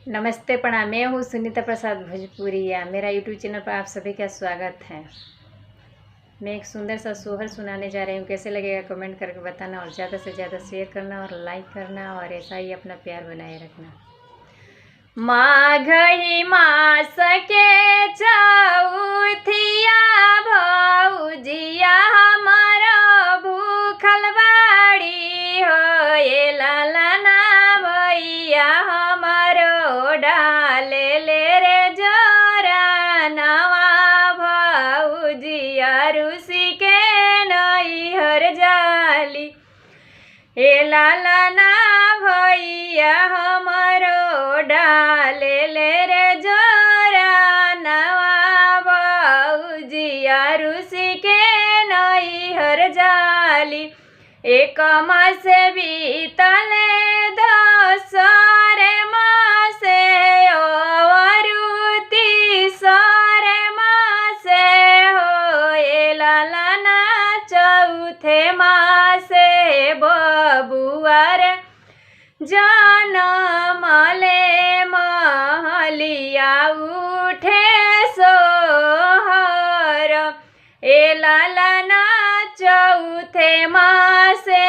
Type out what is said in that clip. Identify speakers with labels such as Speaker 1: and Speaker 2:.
Speaker 1: नमस्ते प्रणाम। मैं हूँ सुनीता प्रसाद भोजपुरिया। मेरा यूट्यूब चैनल पर आप सभी का स्वागत है। मैं एक सुंदर सा सोहर सुनाने जा रही हूँ। कैसे लगेगा कमेंट करके बताना और ज़्यादा से ज़्यादा शेयर करना और लाइक करना और ऐसा ही अपना प्यार बनाए रखना। माघ ही मास के चौथिया भौजिया हमारो भूखल बाड़ी हो, ये लालना भैया हमारो डाले ले रे जोरा नवा भौजिया रूसी के नैहर जाली। ए लालना भैया हमारो डाले ले रे जोरा नवा भौजिया रूसी के नैहर जाली। एक मास बीतले दोसरे मासे और तीसरे मासे हो, ए लालना चौथे मासे बबुआर जनमले महलिया उठे सोहर। ए लालना चौथे मासे